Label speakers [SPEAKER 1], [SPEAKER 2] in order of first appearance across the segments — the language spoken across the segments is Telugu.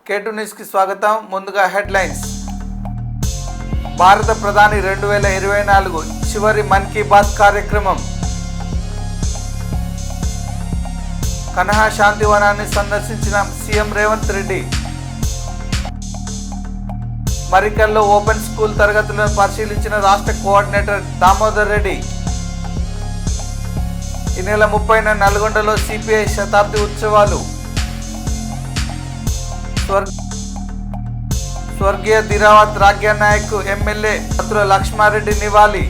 [SPEAKER 1] K2 న్యూస్ కి స్వాగతం. ముందుగా హెడ్లైన్స్. భారత ప్రధాని 2024 చివరి మన్ కీ బాత్ కార్యక్రమం. కన్హా శాంతివనాన్ని సందర్శించిన సీఎం రేవంత్ రెడ్డి. మరికల్లో ఓపెన్ స్కూల్ తరగతులను పరిశీలించిన రాష్ట్ర కోఆర్డినేటర్ దామోదర్ రెడ్డి. ఈ నెల 30న నల్గొండలో సిపిఐ శతాబ్ది ఉత్సవాలు. స్వర్గీయ దిరావత్ రాజ్య నాయక్ ఎమ్మెల్యే పత్రుల లక్ష్మారెడ్డి నివాళి.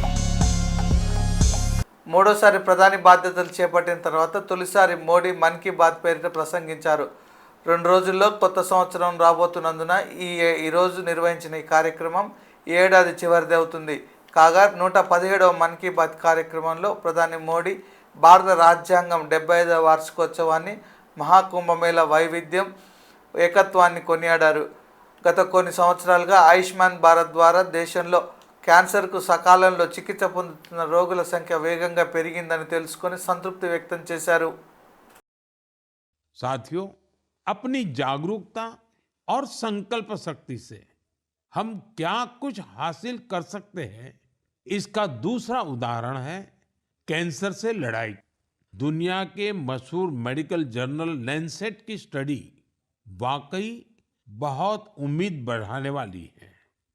[SPEAKER 1] మూడోసారి ప్రధాని బాధ్యతలు చేపట్టిన తర్వాత తొలిసారి మోడీ మన్ కీ బాత్ పేరిట ప్రసంగించారు. 2 రోజుల్లో కొత్త సంవత్సరం రాబోతున్నందున ఈరోజు నిర్వహించిన ఈ కార్యక్రమం ఈ ఏడాది చివరిది అవుతుంది. కాగా 117వ మన్ కీ బాత్ కార్యక్రమంలో ప్రధాని మోడీ భారత రాజ్యాంగం 75వ వార్షికోత్సవాన్ని, మహాకుంభమేళ వైవిధ్యం, ఏకత్వాన్ని కొనియాడారు. గత కొన్ని సంవత్సరాలుగా ఆయుష్మాన్ భారత్ ద్వారా దేశంలో క్యాన్సర్కు సకాలంలో చికిత్స పొందుతున్న రోగుల సంఖ్య వేగంగా పెరిగిందని తెలుసుకొని సంతృప్తి వ్యక్తం చేశారు.
[SPEAKER 2] साथियों, अपनी जागरूकता और संकल्प शक्ति से हम क्या कुछ हासिल कर सकते हैं, इसका दूसरा उदाहरण है कैंसर से लड़ाई. दुनिया के मशहूर मेडिकल जर्नल लैंसेट की स्टडी वाकई बहुत उम्मीद बढ़ाने वाली है.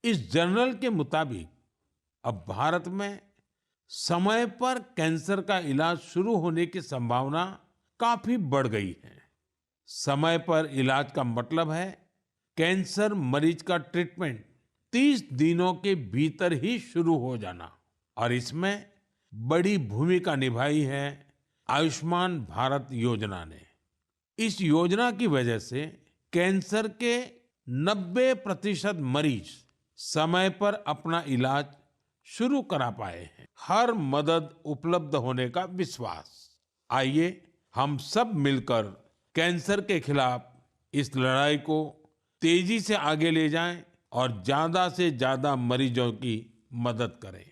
[SPEAKER 2] इस जर्नल के मुताबिक अब भारत में समय पर कैंसर का इलाज शुरू होने की संभावना काफी बढ़ गई है. समय पर इलाज का मतलब है कैंसर मरीज का ट्रीटमेंट 30 दिनों के भीतर ही शुरू हो जाना. और इसमें बड़ी भूमिका निभाई है आयुष्मान भारत योजना ने. इस योजना की वजह से कैंसर के 90% मरीज समय पर अपना इलाज शुरू करा पाए हैं. हर मदद उपलब्ध होने का विश्वास. आइए हम सब मिलकर कैंसर के खिलाफ इस लड़ाई को तेजी से आगे ले जाएं और ज्यादा से ज्यादा मरीजों की मदद करें.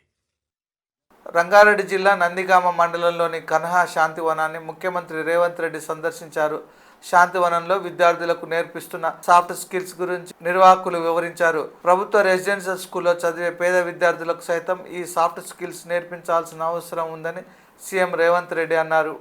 [SPEAKER 1] రంగారెడ్డి జిల్లా నందిగామ మండలంలోని కన్హా శాంతివనాన్ని ముఖ్యమంత్రి రేవంత్ రెడ్డి సందర్శించారు. శాంతివనంలో విద్యార్థులకు నేర్పిస్తున్న సాఫ్ట్ స్కిల్స్ గురించి నిర్వాహకులు వివరించారు. ప్రభుత్వ రెసిడెన్షియల్ స్కూల్లో చదివే పేద విద్యార్థులకు సైతం ఈ సాఫ్ట్ స్కిల్స్ నేర్పించాల్సిన అవసరం ఉందని సీఎం రేవంత్ రెడ్డి అన్నారు.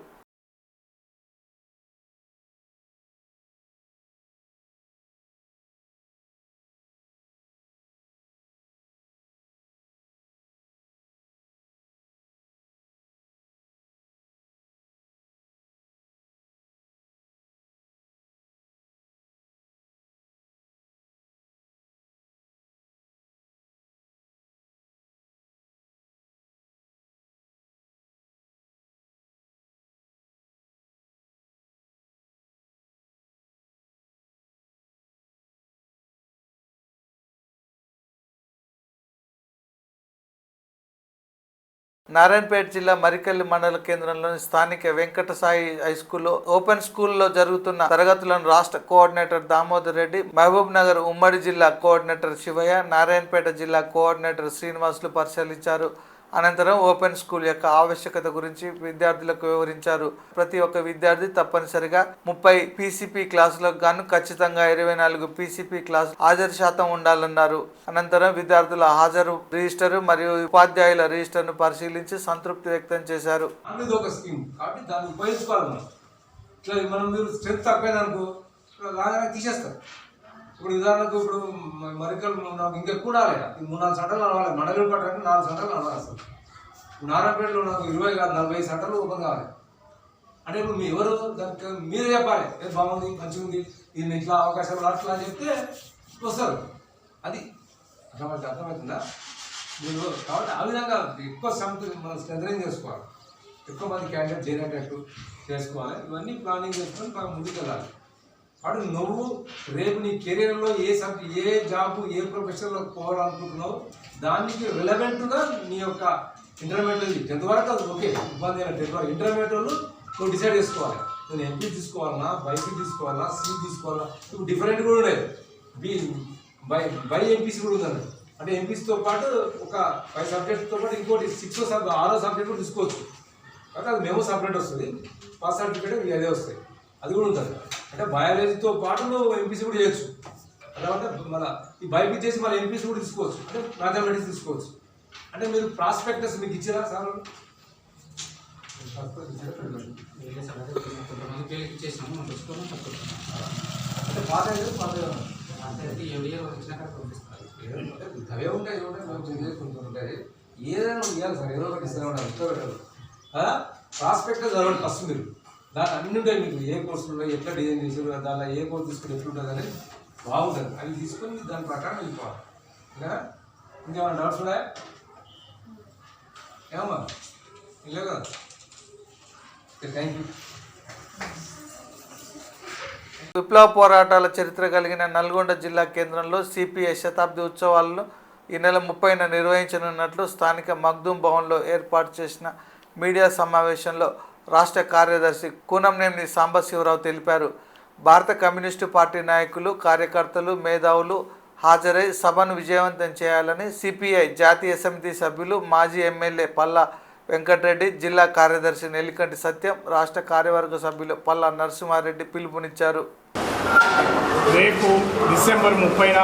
[SPEAKER 1] నారాయణపేట జిల్లా మరికల్లి మండల కేంద్రంలోని స్థానిక వెంకట సాయి హైస్కూల్లో ఓపెన్ స్కూల్లో జరుగుతున్న తరగతులను రాష్ట్ర కోఆర్డినేటర్ దామోదర్ రెడ్డి, మహబూబ్ నగర్ ఉమ్మడి జిల్లా కోఆర్డినేటర్ శివయ్య, నారాయణపేట జిల్లా కోఆర్డినేటర్ శ్రీనివాసులు పరిశీలించారు. అనంతరం ఓపెన్ స్కూల్ యొక్క ఆవశ్యకత గురించి విద్యార్థులకు వివరించారు. ప్రతి ఒక్క విద్యార్థి తప్పనిసరిగా 30 పీసీపీ క్లాసులకు గాను ఖచ్చితంగా 24 పీసీపీ క్లాసు హాజరు శాతం ఉండాలన్నారు. అనంతరం విద్యార్థుల హాజరు రిజిస్టర్ మరియు ఉపాధ్యాయుల రిజిస్టర్ను పరిశీలించి సంతృప్తి వ్యక్తం చేశారు.
[SPEAKER 3] ఇప్పుడు ఉదాహరణకు ఇప్పుడు మరికల్ నాకు ఇంకెక్కువ లేదా 3-4 సంటలు నడవాలి. మండలి పట్టడానికి 4 సంటలు నడవాలి. అసలు నారాయణపేటలో నాకు 20 కాదు 40 సంటలు ఓపెన్ కావాలి అంటే ఇప్పుడు మీ ఎవరు దానికి మీరే చెప్పాలి. ఏది బాగుంది, మంచిగా ఉంది, దీన్ని ఇట్లా అవకాశం అట్లా అని చెప్తే వస్తారు. అది అర్థమవుతుందా మీరు? కాబట్టి ఆ విధంగా ఎక్కువ మనం స్ట్రెంథనింగ్ చేసుకోవాలి, ఎక్కువ మంది క్యాండిడేట్ చేరేటట్టు చేసుకోవాలి. ఇవన్నీ ప్లానింగ్ చేసుకొని బాగా ముందుకెళ్ళాలి. అటు నువ్వు రేపు నీ కెరీర్లో ఏ జాబ్ ఏ ప్రొఫెషన్లో పోవాలనుకుంటున్నావు దానికి రిలవెంట్గా నీ యొక్క ఇంటర్మీడియట్ 10th వరకు అది ఓకే, ఇబ్బంది అయినా 10th వరకు ఇంటర్మీడియట్ నువ్వు డిసైడ్ చేసుకోవాలి. నేను ఎంపీ తీసుకోవాలన్నా, బైపీ తీసుకోవాలన్నా, సి తీసుకోవాలన్నా. ఇప్పుడు డిఫరెంట్ కూడా ఉన్నాయి. బై ఎంపీసీ కూడా ఉందండి. అంటే ఎంపీసీతో పాటు ఒక 5 సబ్జెక్ట్తో పాటు ఇంకోటి 6వ 6వ సబ్జెక్ట్ కూడా తీసుకోవచ్చు. కాబట్టి అది మేము సపరేట్ వస్తుంది. పాస్ సర్టిఫికేట్ అదే వస్తాయి. అది కూడా ఉంటుంది. అంటే బయాలజీతో పాటు నువ్వు ఎంపీసీ కూడా చేయొచ్చు. అలా అంటే మళ్ళీ ఈ బైపీసీ చేసి మళ్ళీ ఎంపీసీ కూడా తీసుకోవచ్చు, అంటే మ్యాథమెటిక్స్ తీసుకోవచ్చు. అంటే మీరు ప్రాస్పెక్టస్ మీకు ఇచ్చారా సార్? అంటే పాత అవే ఉంటాయి ఉంటాయి, ఏదైనా ఇవ్వాలి సార్, ఏదో ఒకటి ఇస్తూనే ఉండాలి, ఇష్టం పెట్టాలి. ప్రాస్పెక్టస్ చదవండి ఫస్ట్ మీరు, దాంట్లో అన్ని ఉంటాయి మీకు, ఏ కోర్సులు ఉన్నాయి, ఎట్లా డిజైన్ చేసారు, దాంట్లో ఏ కోర్సు తీసుకుని ఎట్లుంటుంది అనేది బాగుంటుంది. అవి తీసుకొని దాని ప్రకారం వెళ్ళిపోవాలి. ఇంకా ఇంకేమైనా డౌట్స్ ఉన్నాయా? ఏమమ్మా ఇల్లే కదా. Thank you.
[SPEAKER 1] విప్లవ పోరాటాల చరిత్ర కలిగిన నల్గొండ జిల్లా కేంద్రంలో సిపిఐ శతాబ్ది ఉత్సవాలను ఈ నెల 30న నిర్వహించనున్నట్లు స్థానిక మగ్దూమ్ భవన్లో ఏర్పాటు చేసిన మీడియా సమావేశంలో రాష్ట్ర కార్యదర్శి కూనంనేని సాంబశివరావు తెలిపారు. భారత కమ్యూనిస్టు పార్టీ నాయకులు, కార్యకర్తలు, మేధావులు హాజరై సభను విజయవంతం చేయాలని సిపిఐ జాతీయ సమితి సభ్యులు, మాజీ ఎమ్మెల్యే పల్లా వెంకటరెడ్డి, జిల్లా కార్యదర్శి నెల్లికంటి సత్యం, రాష్ట్ర కార్యవర్గ సభ్యులు పల్లా నరసింహారెడ్డి పిలుపునిచ్చారు.
[SPEAKER 4] రేపు డిసెంబర్ 30న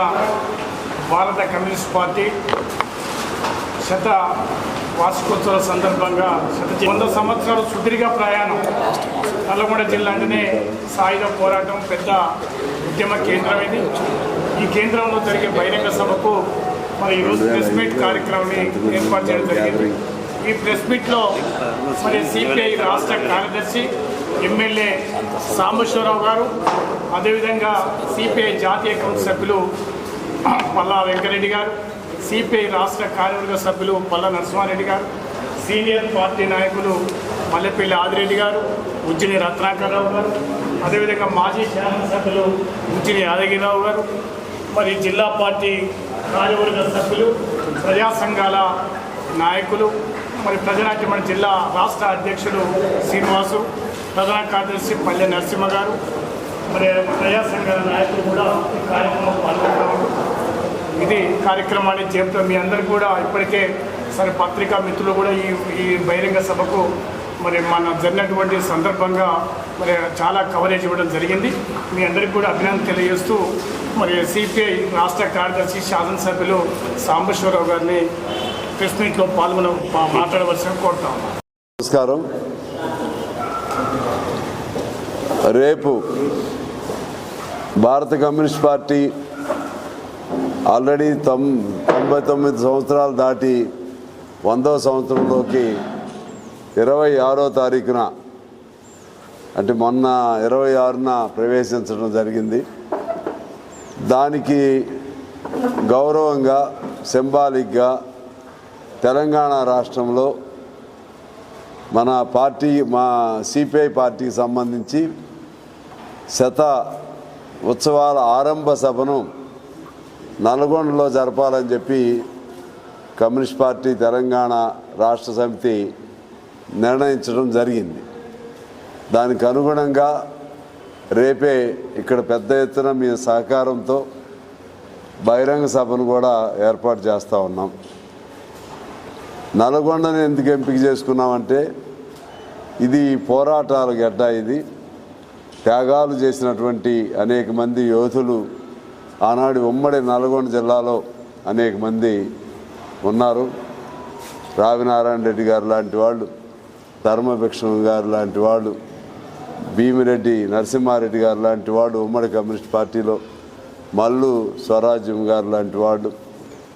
[SPEAKER 4] భారత కమ్యూనిస్ట్ పార్టీ శత వార్షికోత్సవాల సందర్భంగా 100 సంవత్సరాలు సుదీర్ఘ ప్రయాణం. నల్గొండ జిల్లా అంటేనే సాయుధ పోరాటం పెద్ద ఉద్యమ కేంద్రం ఇది. ఈ కేంద్రంలో జరిగే బహిరంగ సభకు మరి ఈరోజు ప్రెస్ మీట్ కార్యక్రమాన్ని ఏర్పాటు చేయడం జరిగింది. ఈ ప్రెస్ మీట్లో మరి సిపిఐ రాష్ట్ర కార్యదర్శి ఎమ్మెల్యే సాంబశివరావు గారు, అదేవిధంగా సిపిఐ జాతీయ కౌన్సిల్ సభ్యులు పల్లా వెంకరెడ్డి గారు, సిపిఐ రాష్ట్ర కార్యవర్గ సభ్యులు పల్లా నరసింహారెడ్డి గారు, సీనియర్ పార్టీ నాయకులు మల్లెపల్లి ఆదిరెడ్డి గారు, ఉజ్జిని రత్నాకర్రావు గారు, అదేవిధంగా మాజీ శాసనసభ్యులు ఉజ్జిని యాదగిరిరావు గారు, మరి జిల్లా పార్టీ కార్యవర్గ సభ్యులు, ప్రజా సంఘాల నాయకులు, మరి ప్రజానాట్యమణ జిల్లా రాష్ట్ర అధ్యక్షులు శ్రీనివాసు, ప్రధాన కార్యదర్శి పల్లె నరసింహ గారు, మరి ప్రజా సంఘాల నాయకులు కూడా ఈ కార్యక్రమంలో పాల్గొంటారు. ఇది కార్యక్రమాన్ని చెప్తూ మీ అందరికీ కూడా ఇప్పటికే సరే పత్రికా మిత్రులు కూడా ఈ బహిరంగ సభకు మరి మన జరిగినటువంటి సందర్భంగా మరి చాలా కవరేజ్ ఇవ్వడం జరిగింది. మీ అందరికీ కూడా అభినందన తెలియజేస్తూ మరి సిపిఐ రాష్ట్ర కార్యదర్శి శాసనసభ్యులు సాంబశివరావు గారిని ప్రెస్ మీట్లో మాట్లాడవలసిన కోరుతాం.
[SPEAKER 5] నమస్కారం. రేపు భారత కమ్యూనిస్ట్ పార్టీ ఆల్రెడీ 99 సంవత్సరాలు దాటి 100వ సంవత్సరంలోకి 26వ తారీఖున అంటే మొన్న 26న ప్రవేశించడం జరిగింది. దానికి గౌరవంగా సింబాలిక్గా తెలంగాణ రాష్ట్రంలో మా సిపిఐ పార్టీకి సంబంధించి శత ఉత్సవాల ఆరంభ సభను నల్గొండలో జరపాలని చెప్పి కమ్యూనిస్ట్ పార్టీ తెలంగాణ రాష్ట్ర సమితి నిర్ణయించడం జరిగింది. దానికి అనుగుణంగా రేపే ఇక్కడ పెద్ద ఎత్తున మీ సహకారంతో బహిరంగ సభను కూడా ఏర్పాటు చేస్తూ ఉన్నాం. నల్గొండని ఎందుకు ఎంపిక చేసుకున్నామంటే ఇది పోరాటాల గడ్డ, ఇది త్యాగాలు చేసినటువంటి అనేక మంది యోధులు ఆనాడు ఉమ్మడి నల్గొండ జిల్లాలో అనేక మంది ఉన్నారు. రావినారాయణ రెడ్డి గారు లాంటి వాళ్ళు, ధర్మభిక్షం గారు లాంటి వాళ్ళు, భీమిరెడ్డి నరసింహారెడ్డి గారు లాంటి వాడు ఉమ్మడి కమ్యూనిస్ట్ పార్టీలో, మల్లు స్వరాజ్యం గారు లాంటి వాళ్ళు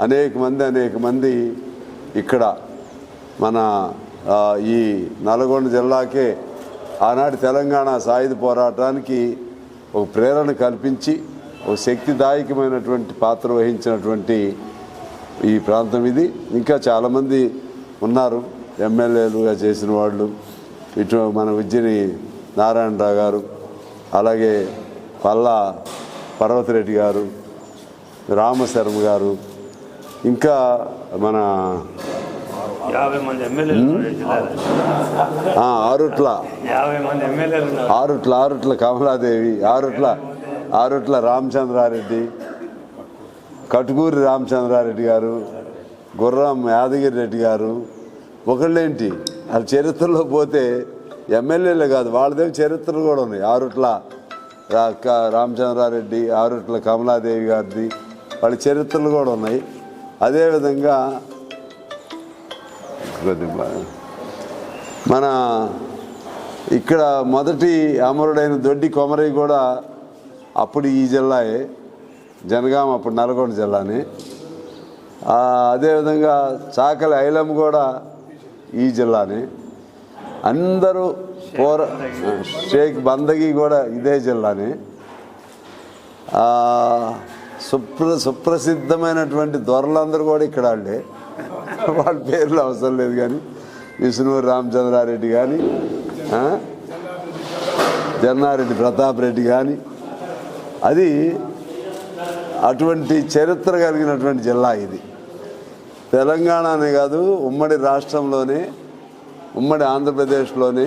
[SPEAKER 5] అనేక మంది ఇక్కడ మన ఈ నల్గొండ జిల్లాకే ఆనాటి తెలంగాణ సాయుధ పోరాటానికి ఒక ప్రేరణ కల్పించి ఒక శక్తిదాయకమైనటువంటి పాత్ర వహించినటువంటి ఈ ప్రాంతం ఇది. ఇంకా చాలామంది ఉన్నారు ఎమ్మెల్యేలుగా చేసిన వాళ్ళు. ఇటు మన ఉజ్జిని నారాయణరావు గారు, అలాగే పల్లా పర్వతిరెడ్డి గారు, రామశర్మ గారు, ఇంకా మన
[SPEAKER 6] 50 మంది ఎమ్మెల్యేలు,
[SPEAKER 5] ఆరుట్ల కమలాదేవి, ఆరుట్ల రామచంద్రారెడ్డి, కటుకూరి రామచంద్రారెడ్డి గారు, గుర్రం యాదగిరి రెడ్డి గారు. ఒకళ్ళేంటి వాళ్ళ చరిత్రలో పోతే ఎమ్మెల్యేలే కాదు, వాళ్ళదేమి చరిత్రలు కూడా ఉన్నాయి. ఆరుట్ల రామచంద్రారెడ్డి, ఆరుట్ల కమలాదేవి గారిది, వాళ్ళ చరిత్రలు కూడా ఉన్నాయి. అదేవిధంగా మన ఇక్కడ మొదటి అమరుడైన దొడ్డి కొమరయ్య కూడా అప్పుడు ఈ జిల్లాయే, జనగాం అప్పుడు నల్గొండ జిల్లానే. అదేవిధంగా చాకలి ఐలమ్మ కూడా ఈ జిల్లానే. అందరూ షేక్ బందగి కూడా ఇదే జిల్లానే. సుప్రసిద్ధమైనటువంటి దొరలందరూ కూడా ఇక్కడ వాళ్ళే. వాళ్ళ పేర్లు అవసరం లేదు, కానీ విష్ణువు రామచంద్రారెడ్డి కానీ, జన్నారెడ్డి ప్రతాప్ రెడ్డి కానీ, అది అటువంటి చరిత్ర కలిగినటువంటి జిల్లా ఇది. తెలంగాణనే కాదు, ఉమ్మడి రాష్ట్రంలోనే, ఉమ్మడి ఆంధ్రప్రదేశ్లోనే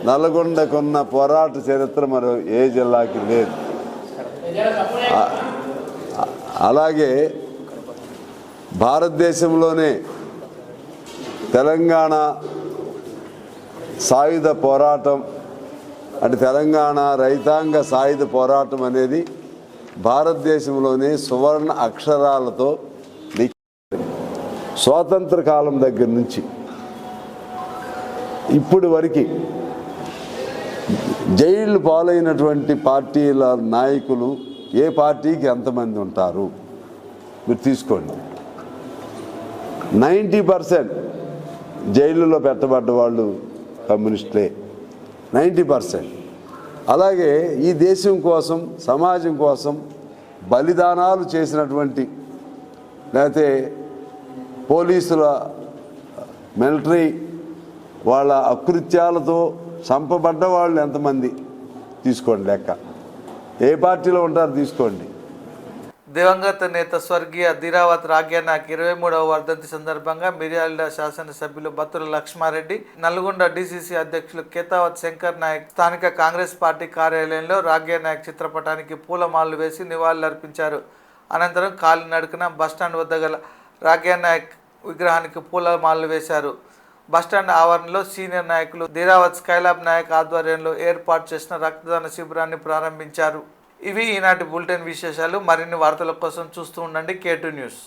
[SPEAKER 5] నల్గొండకున్న పోరాట చరిత్ర మరో ఏ జిల్లాకి లేదు. అలాగే భారతదేశంలోనే తెలంగాణ సాయుధ పోరాటం అంటే తెలంగాణ రైతాంగ సాయుధ పోరాటం అనేది భారతదేశంలోనే సువర్ణ అక్షరాలతో స్వాతంత్ర కాలం దగ్గర నుంచి ఇప్పటి వరకు జైళ్ళు పాలైనటువంటి పార్టీల నాయకులు ఏ పార్టీకి ఎంతమంది ఉంటారు మీరు తీసుకోండి. 90% జైళ్ళలో పెట్టబడ్డ వాళ్ళు కమ్యూనిస్టులే, 90%. అలాగే ఈ దేశం కోసం, సమాజం కోసం బలిదానాలు చేసినటువంటి, లేకపోతే పోలీసుల, మిలిటరీ వాళ్ళ అకృత్యాలతో చంపబడ్డ వాళ్ళు ఎంతమంది తీసుకోండి లెక్క. ఏ పార్టీలో ఉంటారో తీసుకోండి.
[SPEAKER 1] దివంగత నేత స్వర్గీయ ధీరావత్ రాగ్యానాయక్ 23వ వర్ధంతి సందర్భంగా మిర్యాలగూడ శాసనసభ్యులు బత్తుల లక్ష్మారెడ్డి, నల్గొండ డీసీసీ అధ్యక్షులు కేతావత్ శంకర్ నాయక్ స్థానిక కాంగ్రెస్ పార్టీ కార్యాలయంలో రాగ్యానాయక్ చిత్రపటానికి పూలమాలలు వేసి నివాళులర్పించారు. అనంతరం కాలినడకన బస్టాండ్ వద్ద గల రాగ్యానాయక్ విగ్రహానికి పూలమాలలు వేశారు. బస్టాండ్ ఆవరణలో సీనియర్ నాయకులు ధీరావత్ స్కైలాబ్ నాయక్ ఆధ్వర్యంలో ఏర్పాటు చేసిన రక్తదాన శిబిరాన్ని ప్రారంభించారు. ఇవి ఈనాటి బులెటిన్ విశేషాలు. మరిన్ని వార్తల కోసం చూస్తూ ఉండండి K2 న్యూస్.